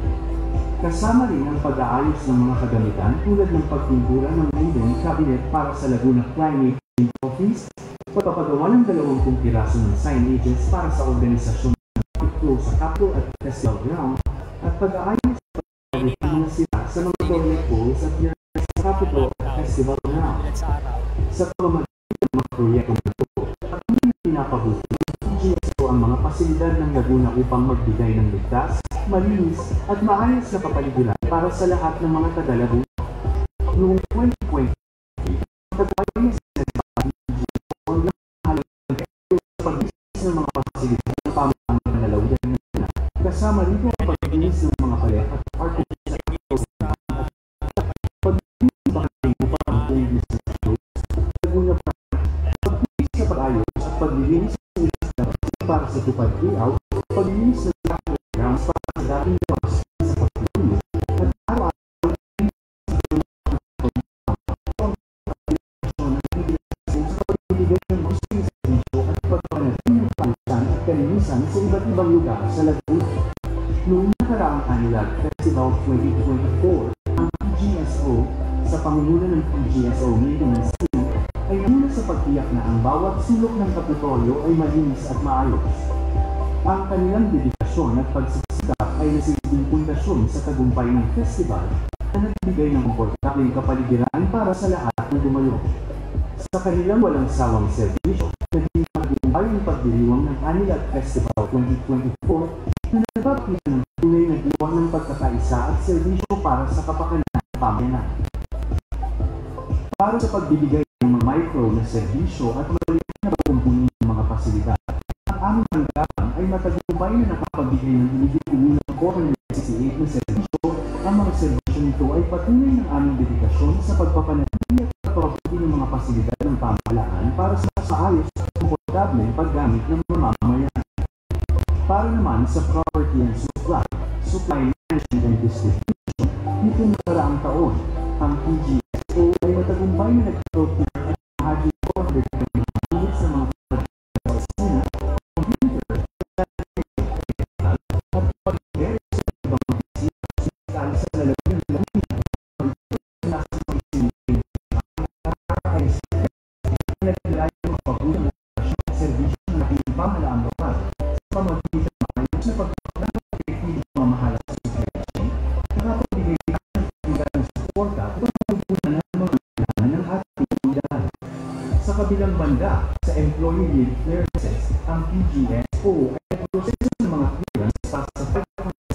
Kasama rin ang pag-aayos ng mga kagamitan tulad ng pagpintura ng wooden cabinet para sa Laguna Climate Change Office, pagpapagawa ng 20 piraso ng signages para sa organisasyon ng flow sa Capitol at Festival Ground, at pag-aayos ng mga sila sa mga toilet pools at sa Capitol at Festival Ground. Sa pamamagitan ng mga proyektong ito, at pinapabuti ng PGSO ang mga pasilidad ng Laguna upang magbigay ng ligtas, malinis at maayos na kapaligiran para sa lahat ng mga taga-Laguna. Noong 2020, pagpapalagay na sinasabi ang mahalagang sa pag-isis ng mga pasilidad ng pamahalaan ng lalawigan ng Laguna. Kasama rito ang pag-inis ng mga palet at artificial at pag-inis ng mga upang ang buong business sa pag-ayos at paglilinis ng ilang para sa tupad layout, paglilinis ng grounds para sa dating labas sa pagtulog, at araw-araw sa pagbibigay ng gusto ng servisyo at pagpanatili ng kalusan at kalinisan sa iba't ibang lugar sa Laguna. Noong nakaraang Anilab Festival 2024, ang PGSO sa pangunguna ng PGSO Maintenance Team ay muna sa pagtiyak na ang bawat sulok ng Kapitolyo ay malinis at maayos. Ang kanilang dedikasyon at pagsisikap ay nasilbing pundasyon sa tagumpay ng festival na nagbigay ng komportableng kapaligiran para sa lahat ng dumayo. Sa kanilang walang sawang serbisyo, naging tagumpay ang pagdiriwang ng Anilab Festival 2024 na nagpapakita ng tunay na diwa ng pagkakaisa at serbisyo para sa kapakanan ng pamayanan. Para sa pagbibigay ng mga micro na serbisyo at maliit na pagkumpuni ng mga pasilidad, ang aming tanggapan ay matagumpay na nakapagbigay ng hinigit-umunang 468 na serbisyo. Ang mga serbisyo nito ay patunay ng aming dedikasyon sa pagpapanatili at pagpapabuti ng mga pasilidad ng pamahalaan para sa maayos at komportableng paggamit ng mga mamamayan. Para naman sa property and supply management and distribution, nitong nakaraang taon, ang PGSO ay matagumpay na nag-procure at mahagi 400 unit sa mga opisina, computer, at pag-dere sa ibang opisina sa lalagyan ng Laguna. Nasa mga isinigay ang nagdala ng mapabuti ng serbisyo ng ating pamahalaang lokal sa pamamagitan ng maayos na pagpapalagay ng pamamahala sa serbisyo, nakapagbigay ng suporta at pagpupunan ng mga kailangan ng ating komunidad. Sa kabilang banda, sa employee leave clearances, ang PGSO ay nagproseso ng mga clearance para sa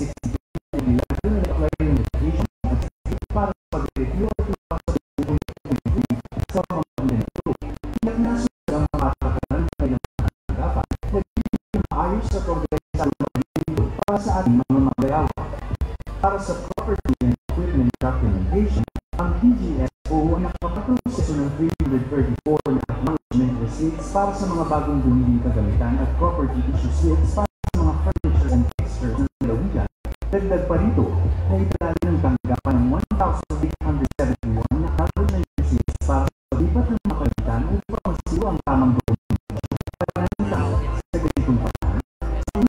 560 nila na nag-apply ng education at para sa pag-review at ipasok sa pamamagitan nito. Nagnasunod ang mga patakaran ng kailang tanggapan na bibigyan maayos sa progresa ng pagdito para sa ating mga magayawa. Para sa property and equipment documentation, ang PGSO ay nakapaproseso ng 334 na acknowledgement receipts para sa mga bagong bumiling kagamitan at property issue slips para sa mga furniture and textures ng lalawigan. Dagdag pa rito, na italala ng tanggapan ng 1,871 na acknowledgement receipts para sa paglipat ng mga kagamitan upang masiwa ang tamang dokumentasyon. Para sa ganitong paraan, sa ng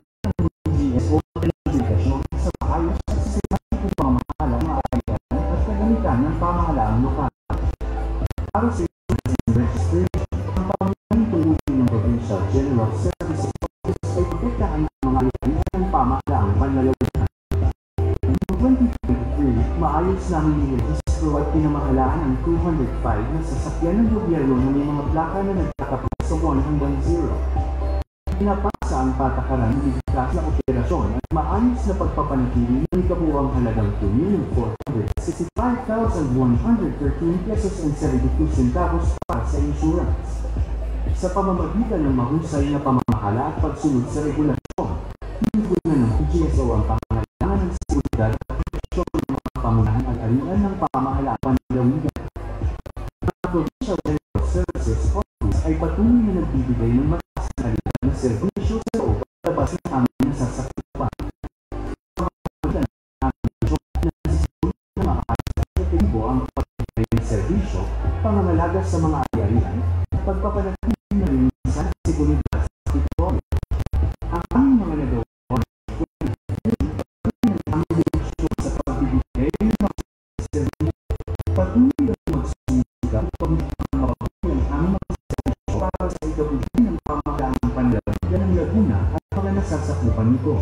PGSO ay dedikasyon sa maayos at sistematikong pamamahala ng maayahan at kagamitan ng pamahalaang lokal. Para sa registration, ang pamamagitan tungkulin ng Provincial General Services Office ay protektahan ng mga ayahan ng pamahalaang panlalawigan. Noong 2023, maayos namin nirehistro at pinamahalaan ang 205 na sasakyan ng gobyerno na may mga plaka na nagtatapos sa 1 hanggang 0. Pinapasa ang patakaran ng ligtas na operasyon at maayos na pagpapanatili ng kabuuang halagang 2,465,113 pesos and 72 centavos para sa insurance. Sa pamamagitan ng mahusay na pamamahala at pagsunod sa regulasyon, tinugunan ng PGSO ang pangangailangan ng seguridad at proteksyon ng mga pamunahan at arian ng pamahalaan panlalawigan. Ang Provincial General Services Office ay patuloy na nagbibigay ng mataas na kalidad na serbisyo sa loob at labas ng aming nasasakpan. Pamamagitan ng aming misyon na nasisiguro na maayos at epektibo ang pagbibigay ng serbisyo, pangangalaga sa mga ari-arian, pagpapanatili ng linisan at seguridad sa Kapitolyo. Ang aming mga nagawa ang direksyon sa pagbibigay ng mga serbisyo, patuloy na magsisigap upang mapabuti ang aming mga serbisyo para sa ikabuti ng pamahalaang panlalawigan ng Laguna at mga nasasakupan nito.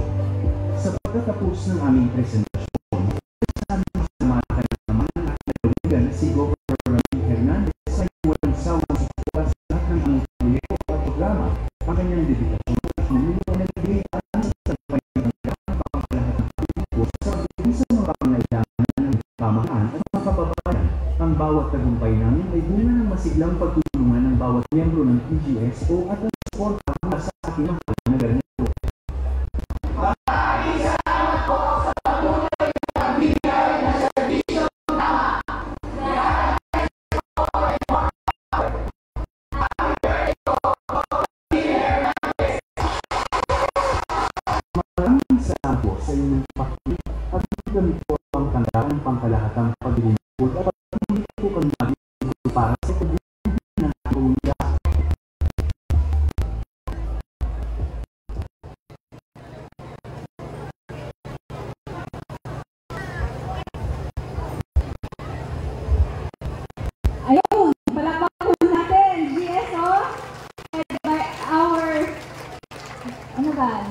Sa pagkatapos ng aming presentasyon, sa aming samatan naman ng lalawigan na si Governor Ramil Hernandez ay walang sawang susukat sa lahat ng aming proyekto at programa, ang kanyang dedikasyon at pamilya na nagbigay sa tagumpay ng pamahalahan ng publiko sa pagbibisan ng pangangailangan ng pamahalaan at mga kababayan. Ang bawat tagumpay namin ay bunga ng masiglang pagtutulungan ng bawat miyembro ng PGSO at ang suporta para sa ating mahal na ganito. ng pangkalahatang paglilingkod at hindi po kami maglilingkod para sa pagbubuhay ng pamilya. Ayun, palakpakan po natin, GSO, led by our, ano ba,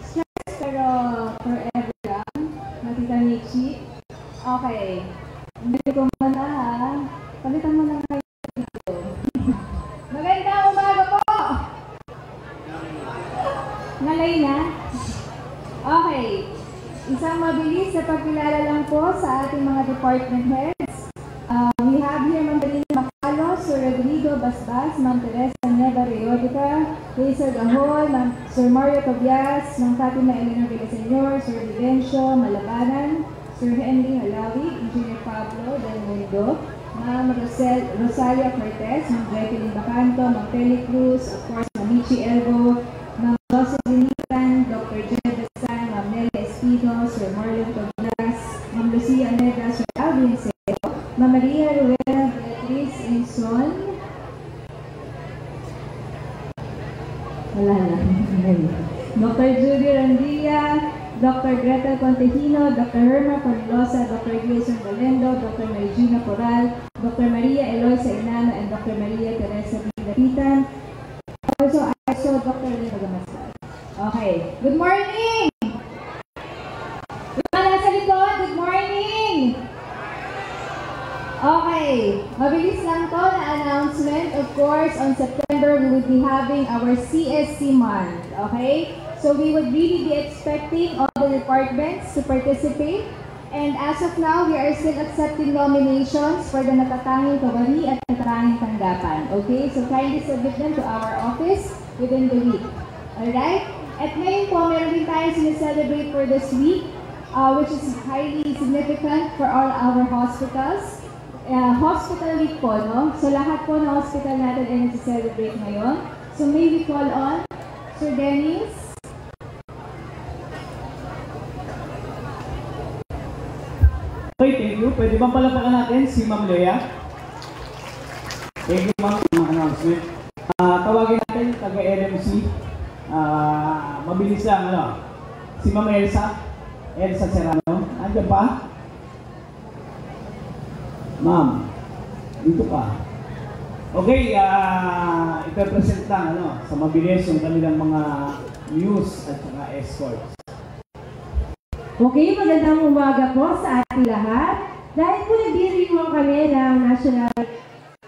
stress pero forever lang, Tita Michi. Okay, hindi ko muna ha, palitan mo lang kayo dito. Magandang umaga po! Nalay na? Okay, isang mabilis na pagkilala lang po sa ating mga department heads. We have here Ma'am Darina Macalo, Sir Rodrigo Basbas, Ma'am Teresa Neva Reodica, Sir Gahol, Sir Mario Cabias, Ma'am Fatima Elena Villaseñor, Sir Vivencio Malabanan, Sir Henry Halawi, Engineer Pablo Del Mundo, Ma'am Rosalia Cortez, Ma'am Jacqueline Bacanto, Ma'am Feli Cruz, of course, Ma'am Michi Elbo, Ma'am Josephine Nitan, Dr. Jed Desan, Ma'am Nelly Espino, Sir Marlon Tobias, Ma'am Lucia Nega, Sir Alvin Seo, Ma'am Maria Rueda Beatriz Inson. Wala na. Dr. Judy Randilla, Dr. Gretel Contejino, Dr. Herma Cornelosa, Dr. Gleason Galendo, Dr. Regina Coral, Dr. Maria Eloisa Inano, and Dr. Maria Teresa Pilapitan. Also, I saw Dr. Lino Gamasal. Okay. Good morning! Wala sa likod, good morning! Okay, mabilis lang to na announcement. Of course, on September, we will be having our CSC month. Okay? So we would really be expecting all the departments to participate. And as of now, we are still accepting nominations for the natatanging kawani at natatanging tanggapan. Okay? So kindly submit them to our office within the week. Alright? At ngayon po, meron din tayo sineselebrate for this week, which is highly significant for all our hospitals. Hospital week po, no? So lahat po ng hospital natin ay nag-celebrate ngayon. So may we call on Sir Dennis. Okay, thank you. Pwede bang palapakan natin si Ma'am Lea? Thank you, Ma'am, ng announcement. Tawagin natin taga-LMC. Mabilis lang, ano? Si Ma'am Elsa Serrano. Andiyan pa? Ma'am, dito ka. Okay, ipapresent lang, ano, sa mabilis yung kanilang mga news at saka escorts. Okay, magandang umaga po sa ating lahat. Dahil po nag-review kami ng National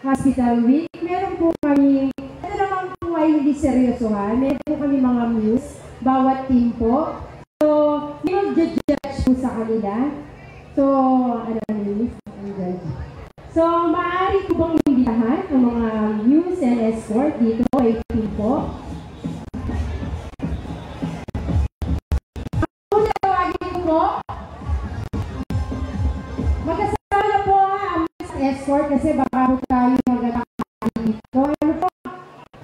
Hospital Week, meron po kami, ano naman po ay hindi seryosohan, meron po kami mga news, bawat team po. So, may mag-judge po sa kanila. So, ano news? So, maaari po bang imbitahan ang mga news and escort dito ay team po. Kung natawagin ko po, magkasama na po ang escort kasi baka po tayo magkakaroon dito. Ano po?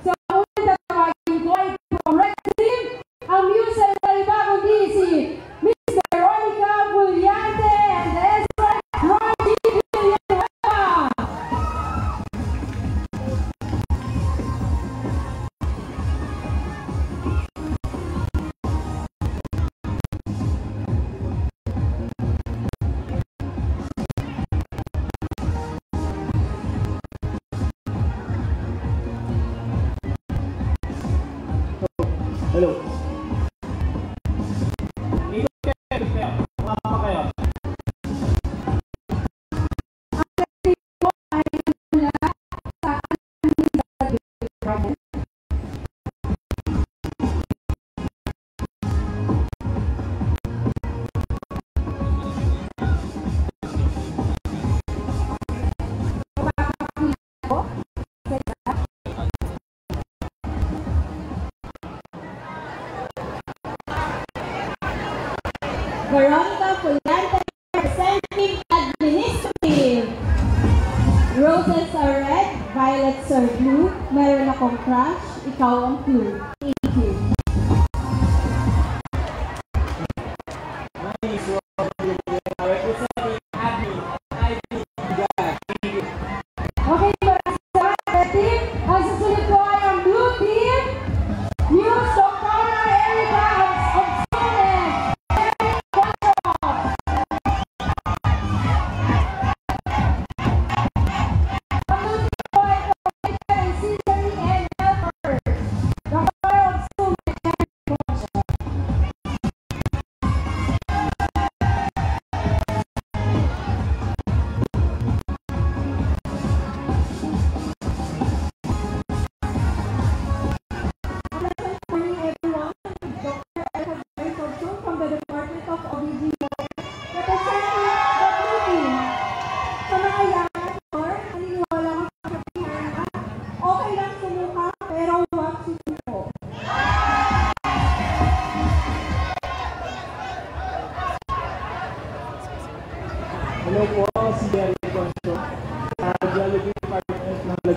So, kung natawagin ko ay correct team, ang news ay iba kundi si Ms. Veronica Bullante and the escort Rocky Villanueva. Hello. Ikot kayo. Mama kayo. Veronica Fullante, representing administrative. Roses are red, violets are blue. Meron akong crush, ikaw ang blue. Thank you. Representing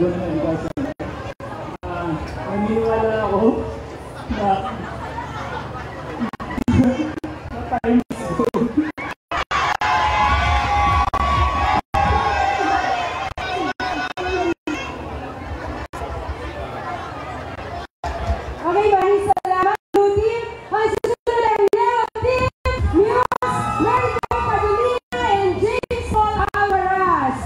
lagon ng edukasyon. Naniniwala ako na Okay, maraming salamat, Blue Team. Ang susunod ay Yellow Team, Muse, Marito Padulina, and James Paul Alvarez.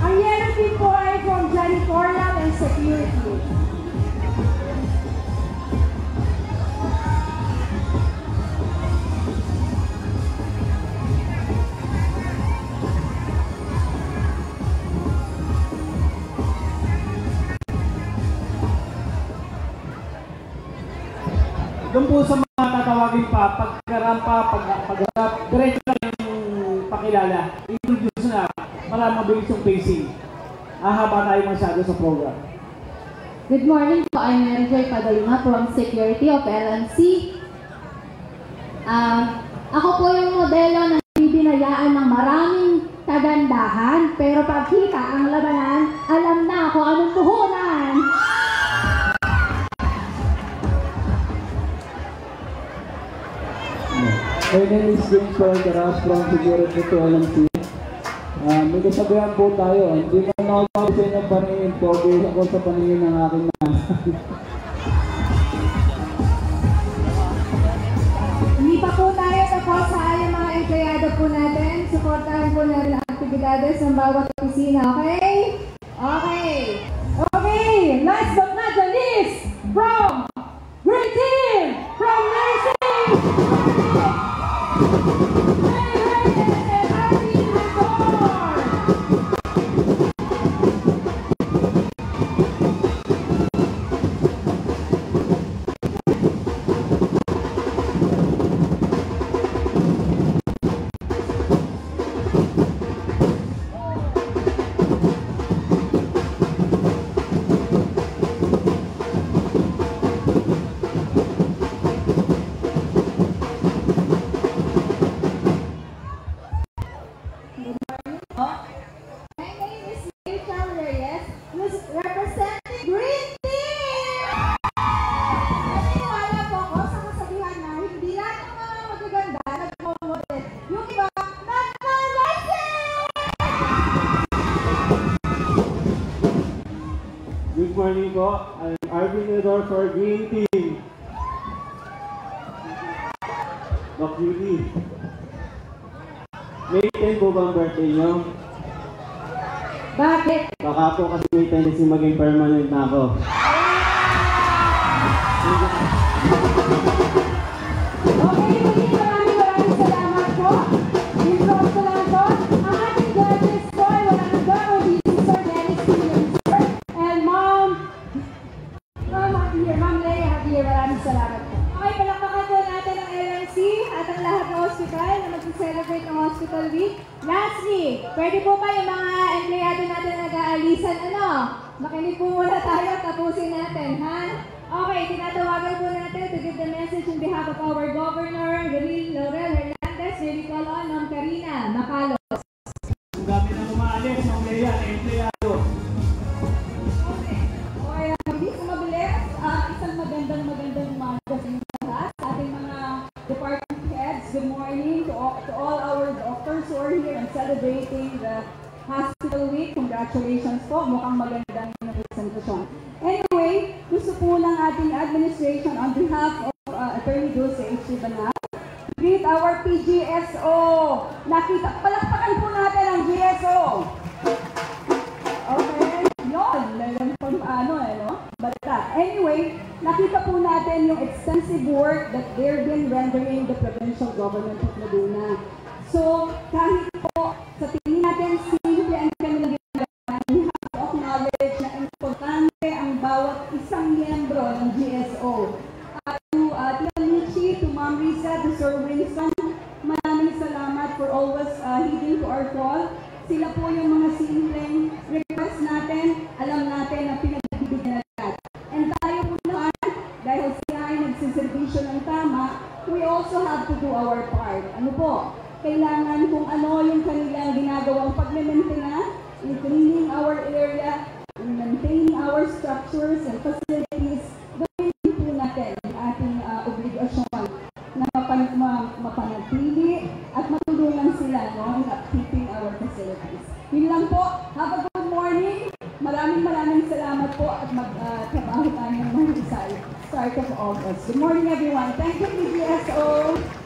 Ang Yellow Team po ay from Janitorial and Security. doon po sa mga tatawagin pa, pagkarampa, pagharap, diretso lang yung pakilala. Introduce na para mabilis yung pacing. Ahaba tayo masyado sa program. Good morning po, I'm Mary Joy Padalima from Security of LNC. Ako po yung modelo na bibinayaan ng maraming kagandahan, pero pagkita ang labanan, alam na kung anong puhunan. My name is James Valderas from Security to LMC. May kasabihan po tayo, hindi man nakagawa sa inyong paningin ko, based ako sa paningin ng aking nasa. Hindi pa po tayo tapos sa ating mga empleyado po natin. Supportahan po natin ang aktibidades ng bawat opisina, okay? Okay. Okay, last but not the least, from Green Team, from Nursing, Good morning po, I'm Arvin Edor for Green Team. Doc Judy. May 10 po bang birthday nyo? bakit? Baka po kasi may tendency maging permanent na ako. Okay, muli maraming salamat po. Intro ko lang po. Ang ating judges po ay walang iba kundi si Sir Dennis Williamson and Ma'am Leia Javier. Maraming salamat po. Okay, palakpakan po natin ang LNC at ang lahat ng hospital na mag-celebrate ng Hospital Week. Lastly, pwede po ba yung mga empleyado natin na nag-aalisan, makinig po muna tayo, tapusin natin, ha? Okay, tinatawagan po natin to give the message on behalf of our Governor, Laurel Hernandez, may we call on Ma'am Karina Macalos. Ang dami na umaalis, ang empleyado. Okay, hindi ko mabilis. Isang magandang umaga sa inyo lahat. Sa ating mga department heads, good morning to all our doctors who are here and celebrating the Hospital Week. Congratulations po, mukhang magandang presentation. Anyway, gusto po lang ating administration on behalf of Attorney Dulce H. Banal, greet our PGSO. Palakpakan po natin ang GSO. Okay, yun. Meron pang basta. Anyway, nakita po natin yung extensive work that they've been rendering the provincial government of Laguna. So, kahit po sa tingin natin simple ang kanilang ginagawa, we have to acknowledge na importante ang bawat isang miyembro ng GSO. To Tia Michi, to Ma'am Risa, to Sir Winston, maraming salamat for always heeding to our call. Sila po yung mga simpleng request natin, alam natin na pinagbibigyan natin. And tayo po naman, dahil sila ay nagsiservisyo ng tama, we also have to do our part. Ano po? Kailangan Yun lang po. Have a good morning. Maraming salamat po at magtrabaho tayo ng mga start of August. Good morning everyone. Thank you, PGSO.